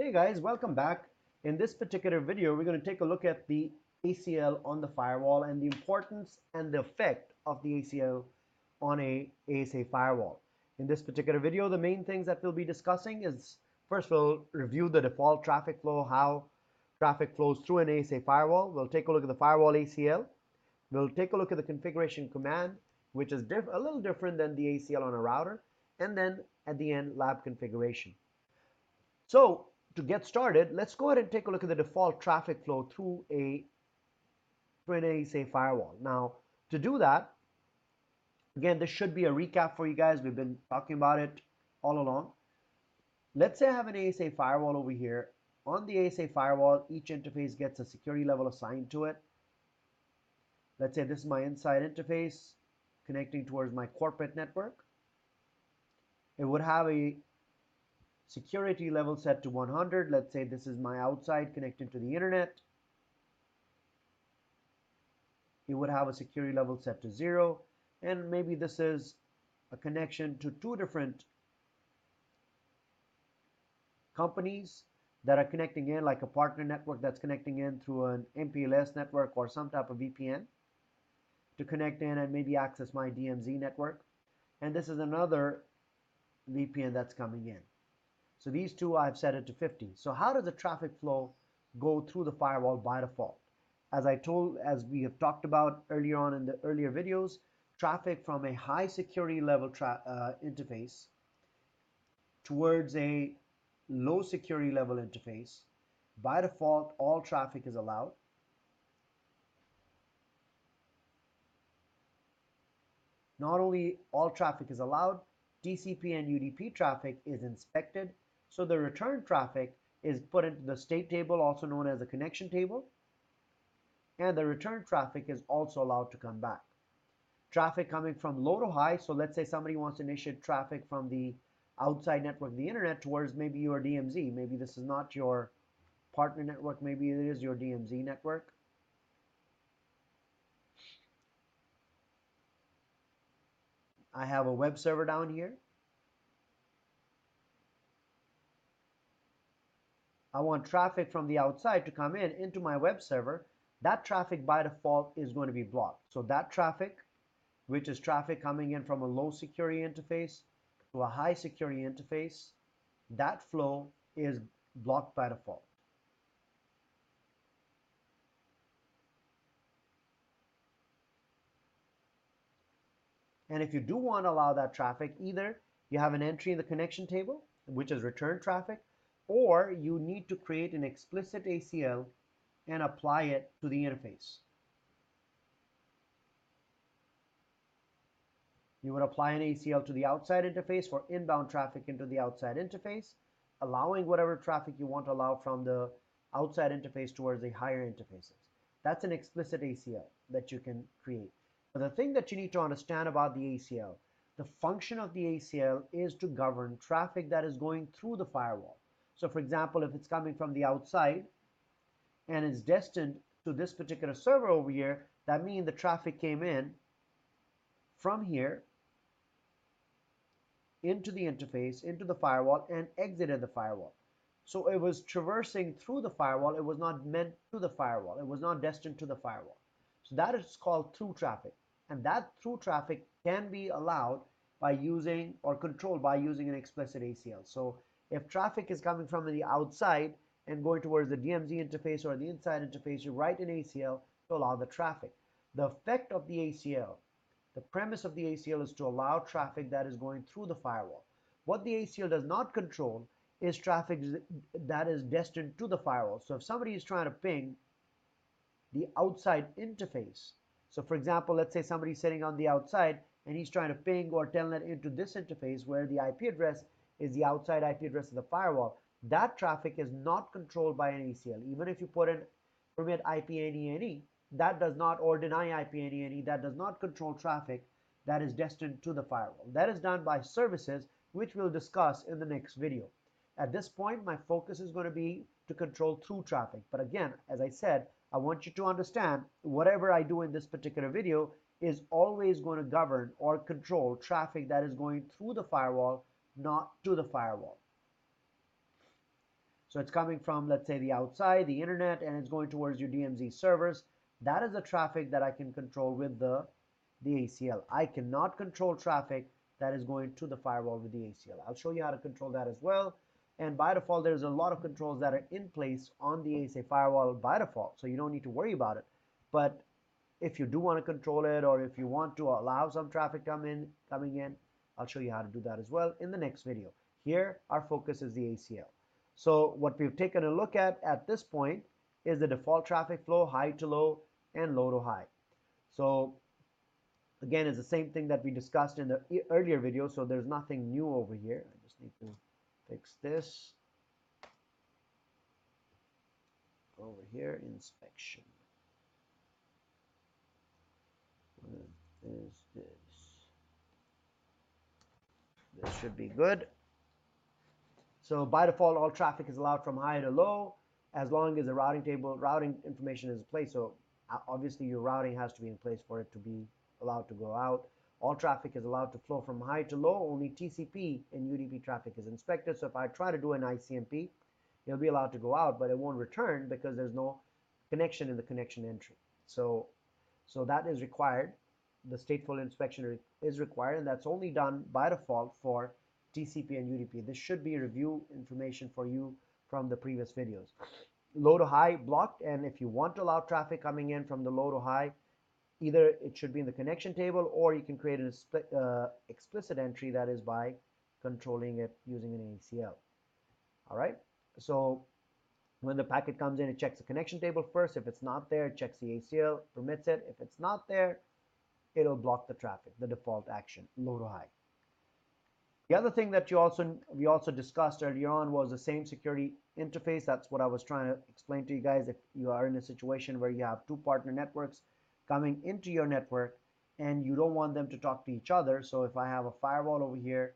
Hey guys, welcome back. In this particular video, we're going to take a look at the ACL on the firewall and the importance and the effect of the ACL on a ASA firewall. In this particular video, the main things that we'll be discussing is first we'll review the default traffic flow, how traffic flows through an ASA firewall. We'll take a look at the firewall ACL. We'll take a look at the configuration command, which is a little different than the ACL on a router, and then at the end, lab configuration. So to get started, let's go ahead and take a look at the default traffic flow through an ASA firewall. Now, to do that, again, this should be a recap for you guys. We've been talking about it all along. Let's say I have an ASA firewall over here. On the ASA firewall, each interface gets a security level assigned to it. Let's say this is my inside interface connecting towards my corporate network. It would have a security level set to 100. Let's say this is my outside connected to the internet. It would have a security level set to 0, and maybe this is a connection to two different companies that are connecting in, like a partner network that's connecting in through an MPLS network or some type of VPN to connect in and maybe access my DMZ network. And this is another VPN that's coming in. So these two I've set it to 50. So how does the traffic flow go through the firewall by default? As we have talked about earlier on in the earlier videos, traffic from a high security level interface towards a low security level interface, by default, all traffic is allowed. Not only all traffic is allowed, TCP and UDP traffic is inspected. So the return traffic is put into the state table, also known as the connection table, and the return traffic is also allowed to come back. Traffic coming from low to high, so let's say somebody wants to initiate traffic from the outside network, the internet, towards maybe your DMZ. Maybe this is not your partner network, maybe it is your DMZ network. I have a web server down here. I want traffic from the outside to come in into my web server. That traffic by default is going to be blocked. So that traffic, which is traffic coming in from a low security interface to a high security interface, that flow is blocked by default. And if you do want to allow that traffic, either you have an entry in the connection table, which is return traffic, or you need to create an explicit ACL and apply it to the interface. You would apply an ACL to the outside interface for inbound traffic into the outside interface, allowing whatever traffic you want to allow from the outside interface towards the higher interfaces. That's an explicit ACL that you can create. But the thing that you need to understand about the ACL, the function of the ACL is to govern traffic that is going through the firewall. So for example, if it's coming from the outside and is destined to this particular server over here, that means the traffic came in from here into the interface, into the firewall, and exited the firewall. So it was traversing through the firewall. It was not meant to the firewall. It was not destined to the firewall. So that is called through traffic. And that through traffic can be allowed by using or controlled by using an explicit ACL. So if traffic is coming from the outside and going towards the DMZ interface or the inside interface, you write an ACL to allow the traffic. The effect of the ACL, the premise of the ACL, is to allow traffic that is going through the firewall. What the ACL does not control is traffic that is destined to the firewall. So if somebody is trying to ping the outside interface, so for example, let's say somebody's sitting on the outside and he's trying to ping or telnet into this interface where the IP address is the outside IP address of the firewall, that traffic is not controlled by an ACL. Even if you put in permit IP any, that does not, or deny IP any, that does not control traffic that is destined to the firewall. That is done by services, which we'll discuss in the next video. At this point, my focus is going to be to control through traffic. But again, as I said, I want you to understand whatever I do in this particular video is always going to govern or control traffic that is going through the firewall, not to the firewall. So it's coming from, let's say, the outside, the internet, and it's going towards your DMZ servers. That is the traffic that I can control with the ACL. I cannot control traffic that is going to the firewall with the ACL. I'll show you how to control that as well. And by default, there's a lot of controls that are in place on the ASA firewall by default, so you don't need to worry about it. But if you do want to control it, or if you want to allow some traffic coming in, I'll show you how to do that as well in the next video. Here, our focus is the ACL. So what we've taken a look at this point is the default traffic flow, high to low and low to high. So again, it's the same thing that we discussed in the earlier video, so there's nothing new over here. I just need to fix this. Over here, inspection. What is this? This should be good. So by default, all traffic is allowed from high to low as long as the routing information is in place. So obviously your routing has to be in place for it to be allowed to go out. All traffic is allowed to flow from high to low. Only TCP and UDP traffic is inspected. So if I try to do an ICMP, it'll be allowed to go out, but it won't return because there's no connection in the connection entry. So that is required. The stateful inspection is required, and that's only done by default for TCP and UDP. This should be review information for you from the previous videos. Low to high blocked, and if you want to allow traffic coming in from the low to high, either it should be in the connection table, or you can create an explicit entry, that is by controlling it using an ACL. All right, so when the packet comes in, it checks the connection table first. If it's not there, it checks the ACL, permits it. If it's not there, it'll block the traffic, the default action, low to high. The other thing that we also discussed earlier on was the same security interface. That's what I was trying to explain to you guys. If you are in a situation where you have two partner networks coming into your network and you don't want them to talk to each other. So if I have a firewall over here,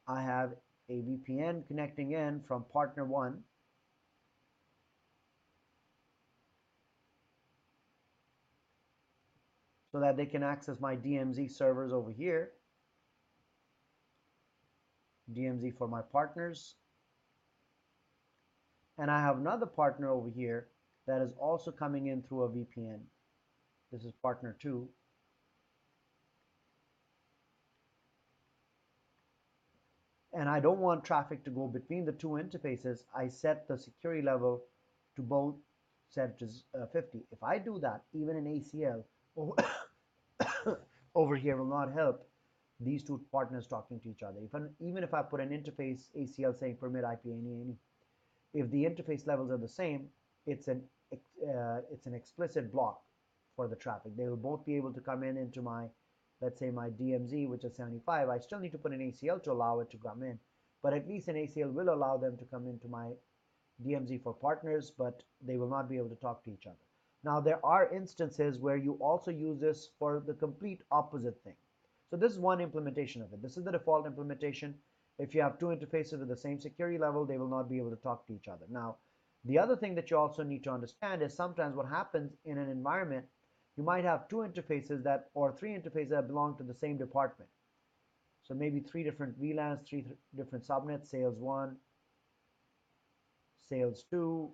I have a VPN connecting in from partner 1. So that they can access my DMZ servers over here. DMZ for my partners. And I have another partner over here that is also coming in through a VPN. This is partner 2. And I don't want traffic to go between the two interfaces. I set the security level to both, set to 50. If I do that, even an ACL over here will not help these two partners talking to each other. Even if I put an interface ACL saying permit IP any, if the interface levels are the same, it's an explicit block for the traffic. They will both be able to come into my, let's say, my DMZ, which is 75. I still need to put an ACL to allow it to come in, but at least an ACL will allow them to come into my DMZ for partners, but they will not be able to talk to each other. Now, there are instances where you also use this for the complete opposite thing. So this is one implementation of it. This is the default implementation. If you have two interfaces with the same security level, they will not be able to talk to each other. Now, the other thing that you also need to understand is sometimes what happens in an environment, you might have two interfaces or three interfaces that belong to the same department. So maybe 3 different VLANs, 3 different subnets, sales 1, sales 2,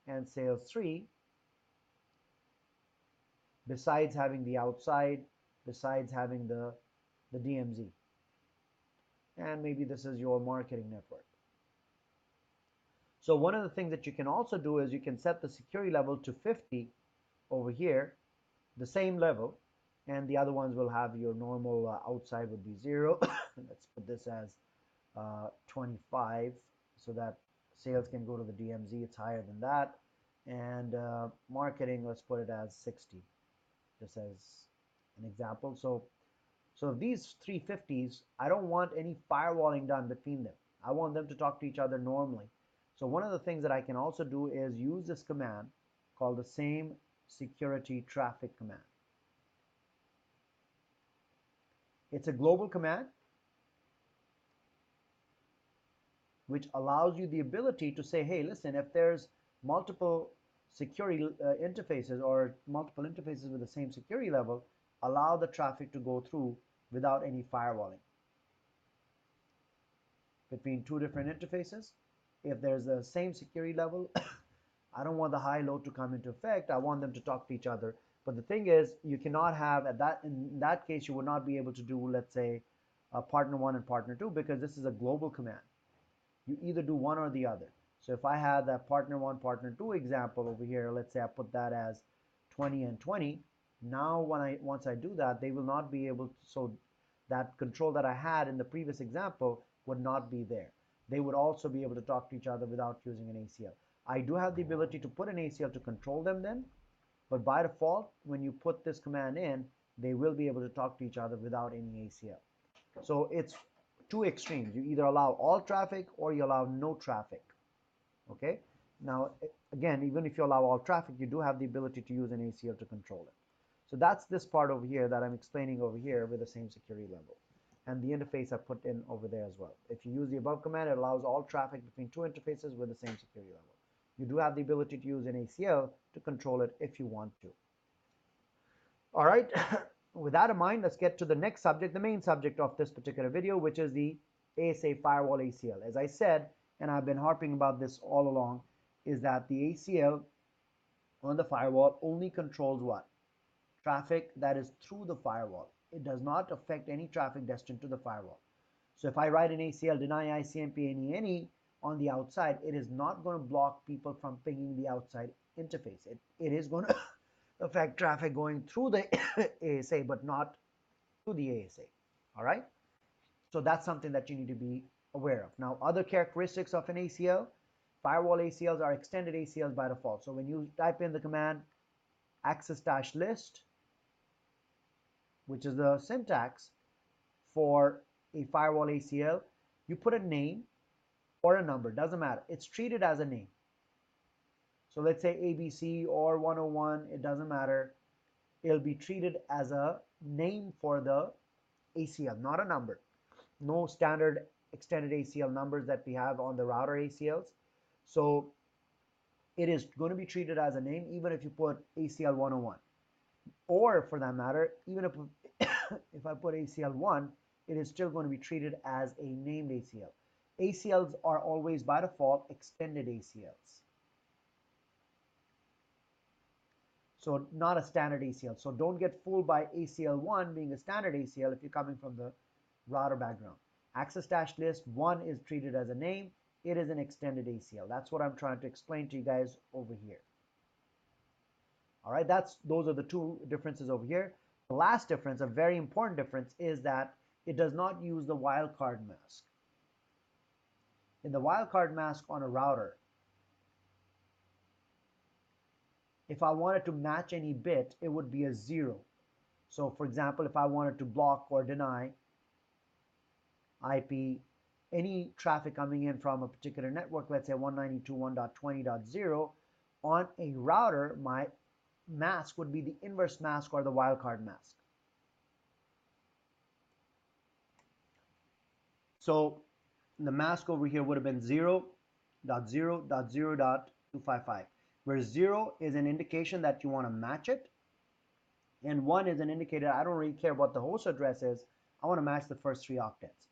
and sales 3. Besides having the outside, besides having the DMZ. And maybe this is your marketing network. So one of the things that you can also do is you can set the security level to 50 over here, the same level, and the other ones will have your normal outside would be 0. Let's put this as 25 so that sales can go to the DMZ. It's higher than that. And marketing, let's put it as 60, just as an example. So these 350s, I don't want any firewalling done between them. I want them to talk to each other normally. So one of the things that I can also do is use this command called the same security traffic command. It's a global command which allows you the ability to say, hey, listen, if there's multiple security interfaces or multiple interfaces with the same security level, allow the traffic to go through without any firewalling between 2 different interfaces. if there's the same security level, I don't want the high load to come into effect. I want them to talk to each other. But the thing is, you cannot have in that case, you would not be able to do, let's say, partner 1 and partner 2, because this is a global command. You either do one or the other. So if I had that partner 1, partner 2 example over here, let's say I put that as 20 and 20. Now once I do that, they will not be able to, so that control that I had in the previous example would not be there. They would also be able to talk to each other without using an ACL. I do have the ability to put an ACL to control them then, but by default, when you put this command in, they will be able to talk to each other without any ACL. So it's two extremes. You either allow all traffic or you allow no traffic. Okay. Now, again, even if you allow all traffic, you do have the ability to use an ACL to control it. So that's this part over here that I'm explaining over here with the same security level. And the interface I put in over there as well. If you use the above command, it allows all traffic between two interfaces with the same security level. You do have the ability to use an ACL to control it if you want to. All right. With that in mind, let's get to the next subject, the main subject of this particular video, which is the ASA Firewall ACL. As I said, and I've been harping about this all along, is that the ACL on the firewall only controls what? Traffic that is through the firewall. It does not affect any traffic destined to the firewall. So if I write an ACL deny ICMP any on the outside, it is not going to block people from pinging the outside interface. It is going to affect traffic going through the ASA, but not to the ASA. All right. So that's something that you need to be aware of. Now, other characteristics of an ACL, firewall ACLs are extended ACLs by default. So when you type in the command access-list, which is the syntax for a firewall ACL, you put a name or a number, doesn't matter. It's treated as a name. So let's say ABC or 101, it doesn't matter. It'll be treated as a name for the ACL, not a number. No standard extended ACL numbers that we have on the router ACLs. So it is going to be treated as a name even if you put ACL 101. Or for that matter, even if I put ACL 1, it is still going to be treated as a named ACL. ACLs are always by default extended ACLs. So not a standard ACL. So don't get fooled by ACL 1 being a standard ACL if you're coming from the router background. Access-list 1 is treated as a name. It is an extended ACL. That's what I'm trying to explain to you guys over here. All right, those are the two differences over here. The last difference, a very important difference, is that it does not use the wildcard mask. In the wildcard mask on a router, if I wanted to match any bit, it would be a 0. So for example, if I wanted to block or deny IP, any traffic coming in from a particular network, let's say 192.1.20.0, on a router, my mask would be the inverse mask or the wildcard mask. So the mask over here would have been 0.0.0.255, where 0 is an indication that you want to match it, and 1 is an indicator I don't really care what the host address is. I want to match the first 3 octets.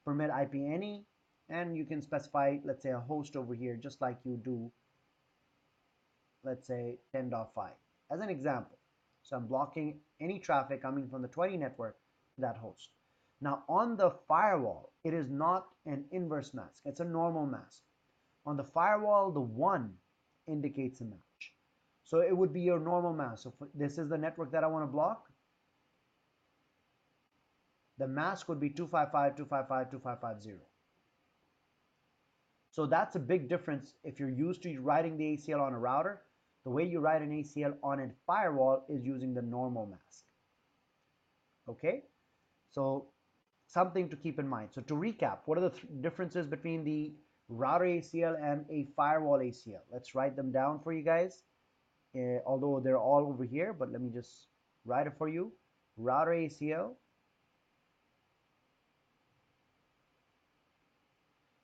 Permit IP any, and you can specify, let's say, a host over here, just like you do, let's say, 10.5 as an example. So I'm blocking any traffic coming from the 20 network to that host. Now on the firewall, it is not an inverse mask. It's a normal mask. On the firewall, the 1 indicates a match. So it would be your normal mask. So this is the network that I want to block. The mask would be 255.255.255.0. So that's a big difference if you're used to writing the ACL on a router. The way you write an ACL on a firewall is using the normal mask. Okay? So something to keep in mind. So to recap, what are the differences between the router ACL and a firewall ACL? Let's write them down for you guys. Although they're all over here, but let me just write it for you. Router ACL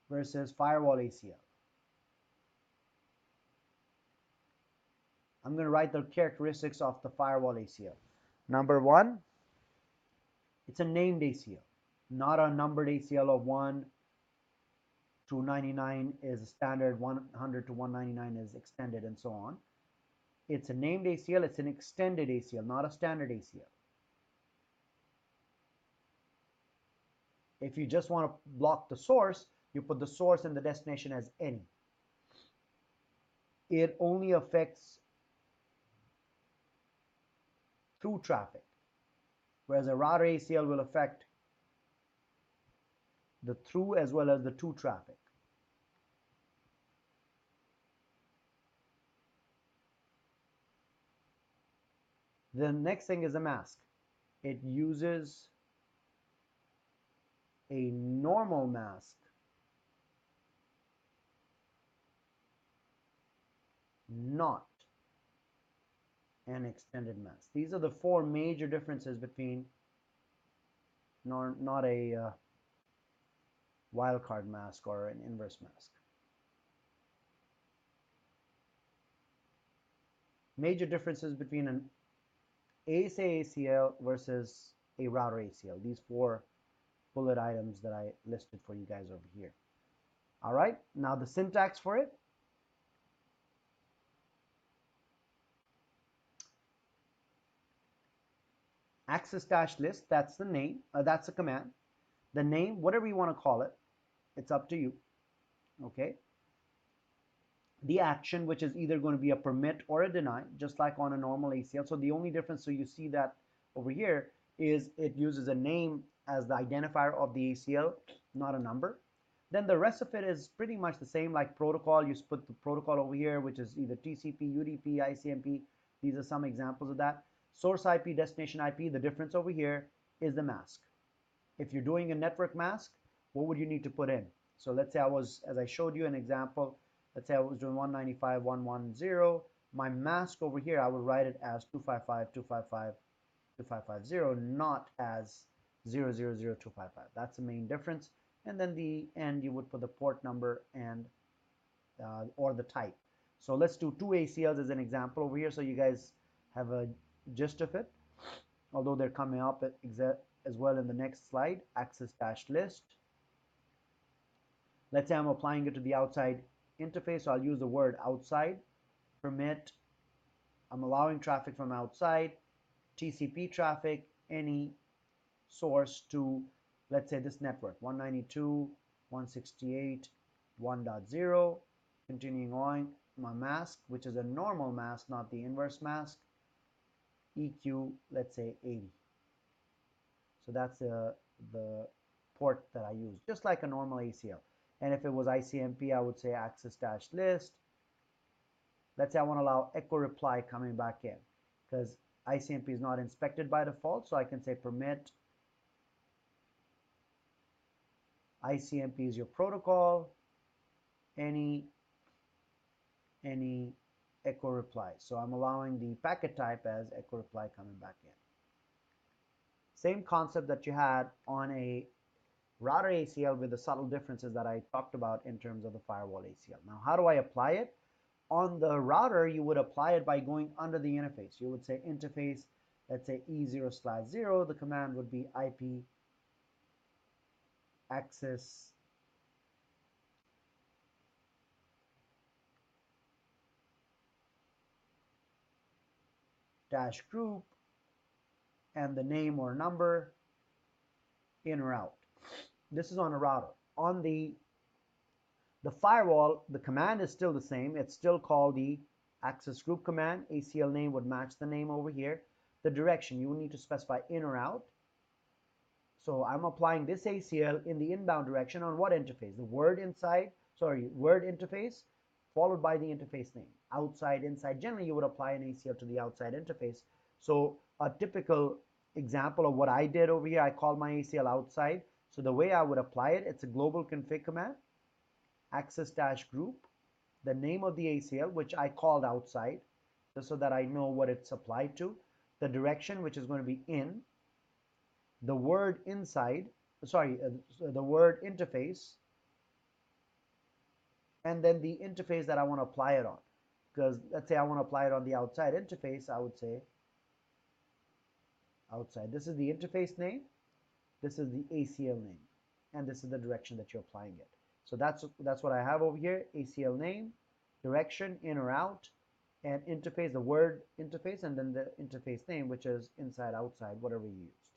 versus firewall ACL. I'm going to write the characteristics of the firewall ACL. Number 1, it's a named ACL, not a numbered ACL of 1, to 99 is standard, 100 to 199 is extended, and so on. It's a named ACL, it's an extended ACL, not a standard ACL. If you just want to block the source, you put the source and the destination as any. It only affects through traffic, whereas a router ACL will affect the through as well as the to traffic. The next thing is a mask. It uses a normal mask, not an extended mask. These are the four major differences between not a wildcard mask or an inverse mask. Major differences between an ASA ACL versus a router ACL. These four bullet items that I listed for you guys over here. All right, now the syntax for it. Access-list, that's the name, that's the command. The name, whatever you want to call it, it's up to you. Okay. The action, which is either going to be a permit or a deny, just like on a normal ACL. So the only difference, so you see that over here, is it uses a name as the identifier of the ACL, not a number. Then the rest of it is pretty much the same, like protocol. You put the protocol over here, which is either TCP, UDP, ICMP. These are some examples of that. Source IP, destination IP. The difference over here is the mask. If you're doing a network mask, what would you need to put in? So let's say as I showed you an example, let's say I was doing 195.110. My mask over here, I would write it as 255.255.255.0, not as 000.255. That's the main difference. And then the end, you would put the port number and or the type. So let's do two ACLs as an example over here, so you guys have a gist of it. Although they're coming up as well in the next slide. Access-list. Let's say I'm applying it to the outside interface, so I'll use the word outside. Permit, I'm allowing traffic from outside. TCP traffic, any source to, let's say, this network, 192.168.1.0. Continuing on, my mask, which is a normal mask, not the inverse mask. EQ, let's say 80. So that's the port that I use, just like a normal ACL. And if it was ICMP, I would say access-list. Let's say I want to allow echo reply coming back in, because ICMP is not inspected by default, so I can say permit ICMP is your protocol, any echo reply. So I'm allowing the packet type as echo reply coming back in. Same concept that you had on a router ACL with the subtle differences that I talked about in terms of the firewall ACL. Now, how do I apply it? On the router, you would apply it by going under the interface. You would say interface, let's say E0/0. The command would be IP access dash group and the name or number in or out. This is on a router. On the firewall, the command is still the same. It's still called the access group command. ACL name would match the name over here. The direction, you will need to specify in or out. So I'm applying this ACL in the inbound direction on what interface? The word interface followed by the interface name. Outside, inside. Generally, you would apply an ACL to the outside interface. So a typical example of what I did over here, I called my ACL outside. So the way I would apply it, it's a global config command, access-group, the name of the ACL, which I called outside, just so that I know what it's applied to, the direction, which is going to be in, the word inside, the word interface, and then the interface that I want to apply it on. Because let's say I want to apply it on the outside interface, I would say outside. This is the interface name, this is the ACL name, and this is the direction that you're applying it. So that's what I have over here. ACL name, direction, in or out, and interface, the word interface, and then the interface name, which is inside, outside, whatever you used.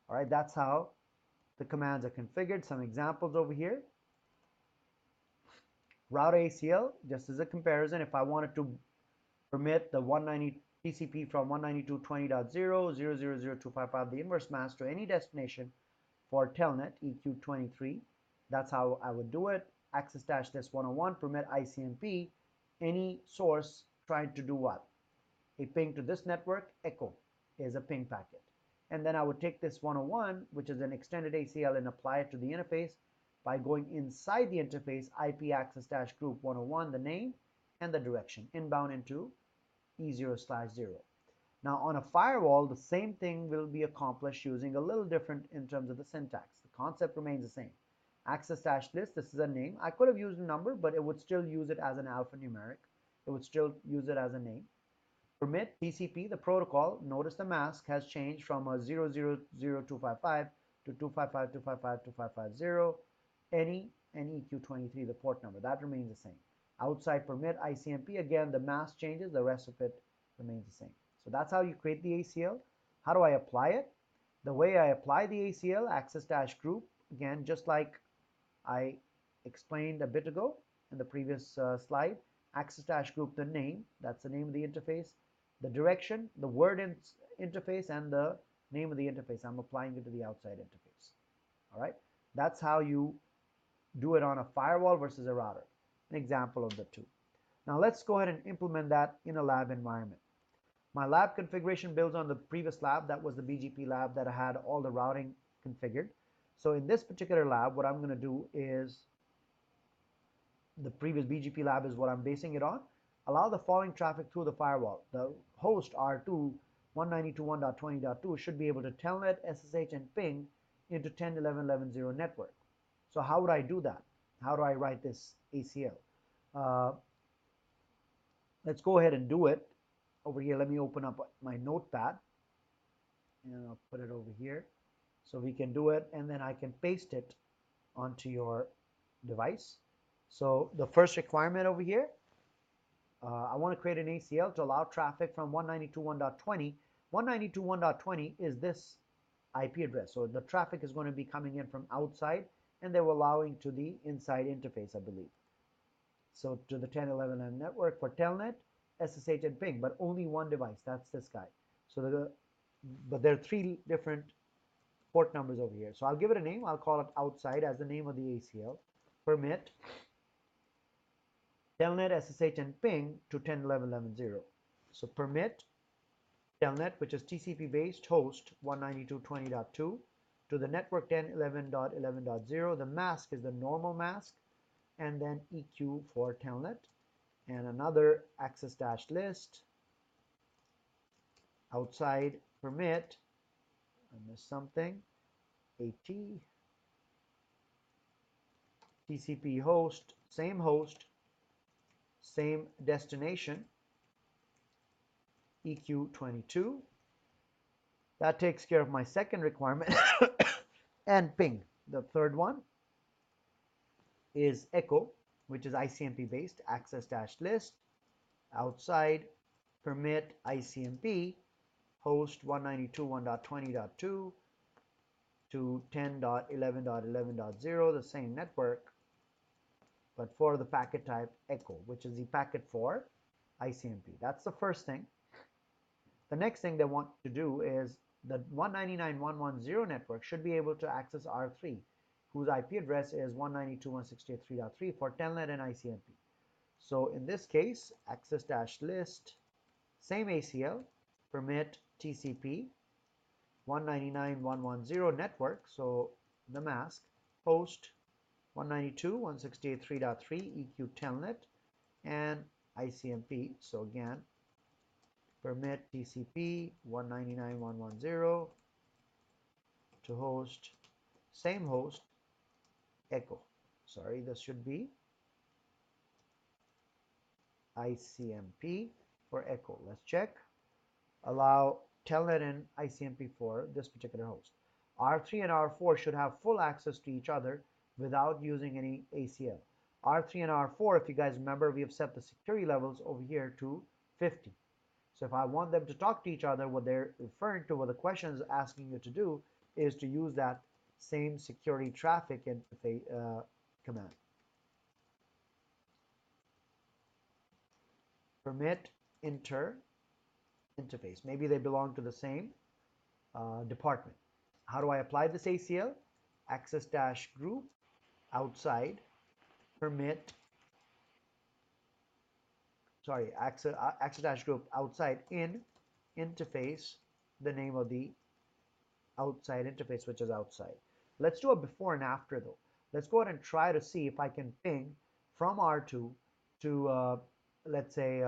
All right, that's how the commands are configured. Some examples over here. Route ACL, just as a comparison, if I wanted to permit the 190 TCP from 192.20.0.000.255, the inverse mask to any destination for telnet EQ23, that's how I would do it. Access-list 101, permit ICMP, any source trying to do what? A ping to this network, echo is a ping packet. And then I would take this 101, which is an extended ACL, and apply it to the interface by going inside the interface, IP access-group 101, the name and the direction, inbound into E0/0. Now on a firewall, the same thing will be accomplished using a little different in terms of the syntax. The concept remains the same. Access-list, this is a name. I could have used a number, but it would still use it as an alphanumeric. It would still use it as a name. Permit TCP, the protocol. Notice the mask has changed from a 000.255 to 255.255.255.0. Any and EQ23, the port number. That remains the same. Outside permit ICMP, again, the mask changes, the rest of it remains the same. So that's how you create the ACL. How do I apply it? The way I apply the ACL, access-group, again, just like I explained a bit ago in the previous slide, access-group, the name, that's the name of the interface, the direction, the word interface, and the name of the interface. I'm applying it to the outside interface. All right, that's how you do it on a firewall versus a router. An example of the two. Now let's go ahead and implement that in a lab environment. My lab configuration builds on the previous lab. That was the BGP lab that had all the routing configured. So in this particular lab, what I'm going to do is, the previous BGP lab is what I'm basing it on. Allow the following traffic through the firewall. The host R2 192.1.20.2 should be able to telnet, SSH, and ping into 10.11.11.0 network. So how would I do that? How do I write this ACL? Let's go ahead and do it. Over here, let me open up my notepad, and I'll put it over here so we can do it, and then I can paste it onto your device. So the first requirement over here, I want to create an ACL to allow traffic from 192.1.20. 192.1.20 is this IP address. So the traffic is going to be coming in from outside, and they were allowing to the inside interface, I believe. So to the 10.11 network for telnet, SSH, and ping, but only one device. That's this guy. So but there are three different port numbers over here. So I'll give it a name. I'll call it outside as the name of the ACL. Permit telnet, SSH, and ping to 10.11.11.0. So permit telnet, which is TCP based host 192.20.2 to the network 10.11.11.0. The mask is the normal mask, and then EQ for telnet, and another access-list outside permit, I missed something, AT TCP host, same destination, EQ22. That takes care of my second requirement. And ping, the third one, is echo, which is ICMP based, access-list outside permit ICMP host 192.1.20.2 to 10.11.11.0, the same network, but for the packet type echo, which is the packet for ICMP. That's the first thing. The next thing they want to do is the 199.110 network should be able to access R3, whose IP address is 192.168.3.3 for telnet and ICMP. So in this case, access-list, same ACL, permit TCP 199.110 network, so the mask, host 192.168.3.3 EQ telnet, and ICMP. So again, permit TCP 199.110 to host, same host, echo. Sorry, this should be ICMP for echo. Let's check. Allow telnet and ICMP for this particular host. R3 and R4 should have full access to each other without using any ACL. R3 and R4, if you guys remember, we have set the security levels over here to 50. So if I want them to talk to each other, what they're referring to, what the question is asking you to do, is to use that same security traffic interface command. Permit interface. Maybe they belong to the same department. How do I apply this ACL? Access-group outside permit, access-group outside in interface, the name of the outside interface, which is outside. Let's do a before and after though. Let's go ahead and try to see if I can ping from R2 to let's say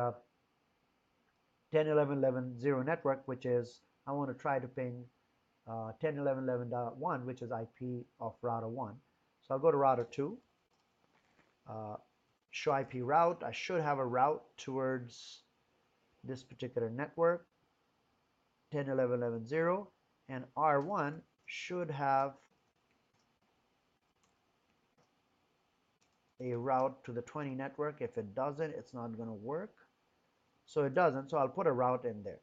10.11.11.0 network, which is, I want to try to ping 10.11.11.1, which is IP of router 1. So I'll go to router 2, show IP route. I should have a route towards this particular network, 10.11.11.0, and R1 should have a route to the 20 network. If it doesn't, it's not going to work. So it doesn't, so I'll put a route in there.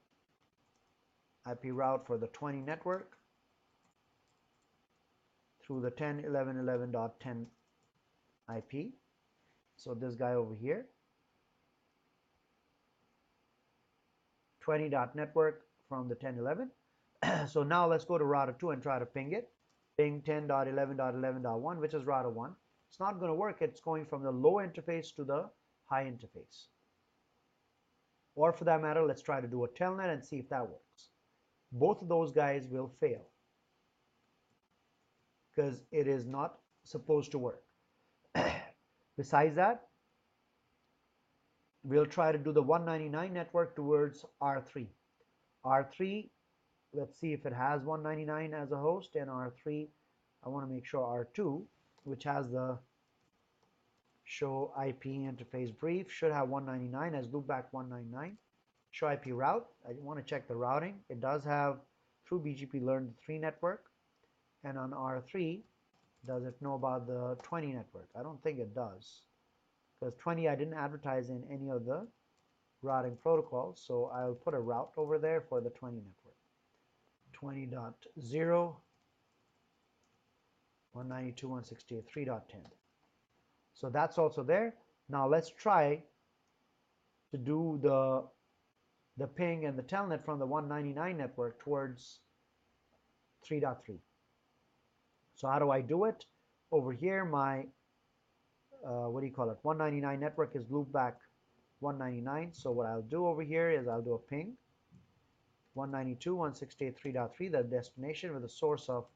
IP route for the 20 network through the 10.11.11.10 IP. So this guy over here, 20.network from the 10.11. So now let's go to router 2 and try to ping it. Ping 10.11.11.1, which is router 1. It's not going to work. It's going from the low interface to the high interface. Or for that matter, let's try to do a telnet and see if that works. Both of those guys will fail because it is not supposed to work. Besides that, we'll try to do the 199 network towards R3. R3, let's see if it has 199 as a host, and R3, I want to make sure R2, which has the show IP interface brief, should have 199 as loopback 199. Show IP route, I want to check the routing. It does have through BGP learn 3 network, and on R3, does it know about the 20 network? I don't think it does, because 20 I didn't advertise in any of the routing protocols, so I'll put a route over there for the 20 network. 20.0 192.168.3.10. So that's also there. Now let's try to do the ping and the telnet from the 199 network towards 3.3. So how do I do it? Over here, my what do you call it? 199 network is loopback 199. So what I'll do over here is I'll do a ping 192.168.3.3, the destination with a source of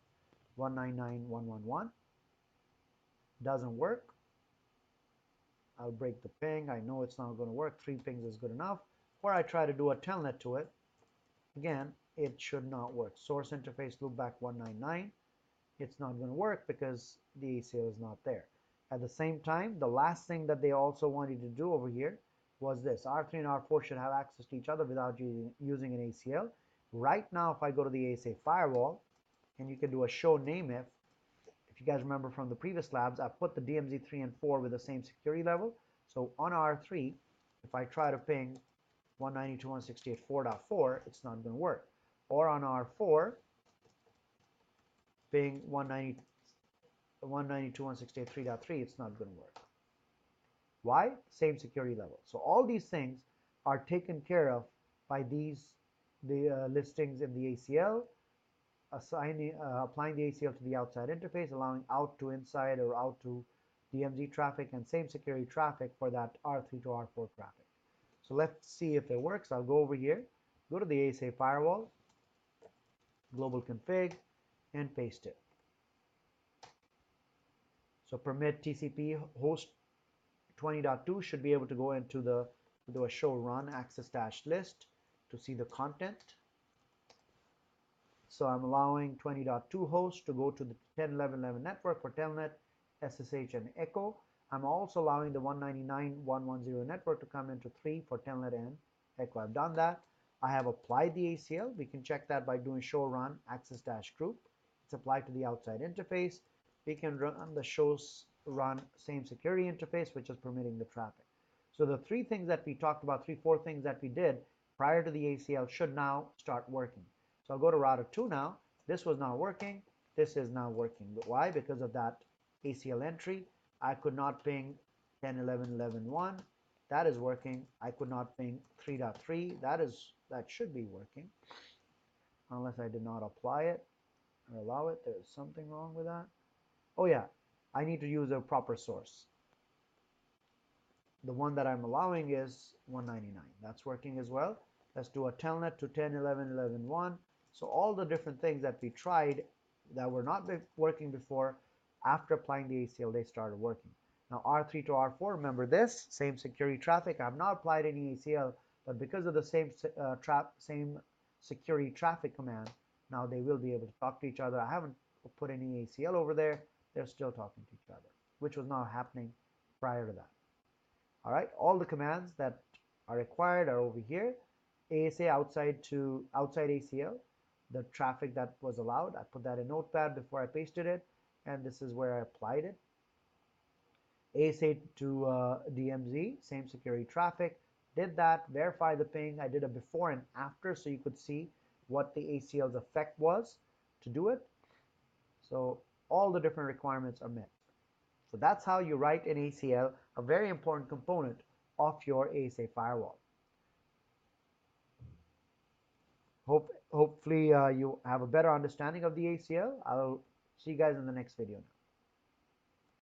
199.111. Doesn't work. I'll break the ping. I know it's not going to work. 3 pings is good enough. Or I try to do a telnet to it. Again, it should not work. Source interface loopback 199. It's not going to work because the ACL is not there. At the same time, the last thing that they also wanted to do over here was this. R3 and R4 should have access to each other without using an ACL. Right now, if I go to the ASA Firewall, and you can do a show name if you guys remember from the previous labs, I put the DMZ 3 and 4 with the same security level. So on R3, if I try to ping 192.168.4.4, it's not going to work. Or on R4, ping 192.168.3.3, it's not going to work. Why? Same security level. So all these things are taken care of by the listings in the ACL, applying the ACL to the outside interface, allowing out to inside or out to DMZ traffic, and same security traffic for that R3 to R4 traffic. So let's see if it works. I'll go over here, go to the ASA Firewall, global config, and paste it. So permit TCP host 20.2 should be able to go into do a show run access-list to see the content. So I'm allowing 20.2 host to go to the 10.11.11 network for telnet, SSH, and echo. I'm also allowing the 199.110 network to come into 3 for telnet and echo. I've done that. I have applied the ACL. We can check that by doing show run access-group. It's applied to the outside interface. we can run the shows run same security interface, which is permitting the traffic. So the three things that we talked about, four things that we did prior to the ACL should now start working. So I'll go to router 2 now. This was not working. This is now working. Why? Because of that ACL entry. I could not ping 10.11.11.1. That is working. I could not ping 3.3. That should be working, unless I did not apply it or allow it. There's something wrong with that. Oh yeah, I need to use a proper source. The one that I'm allowing is 199. That's working as well. Let's do a telnet to 10.11.11.1. So all the different things that we tried that were not working before, after applying the ACL, they started working. Now R3 to R4, remember this, same security traffic. I've not applied any ACL, but because of the same security traffic command, now they will be able to talk to each other. I haven't put any ACL over there. They're still talking to each other, which was not happening prior to that. All right, all the commands that are required are over here. ASA outside ACL, the traffic that was allowed, I put that in Notepad before I pasted it, and this is where I applied it. ASA to DMZ, same security traffic, did that, verify the ping. I did a before and after so you could see what the ACL's effect was to do it. So all the different requirements are met. So that's how you write an ACL, a very important component of your ASA firewall. Hopefully you have a better understanding of the ACL. I'll see you guys in the next video now.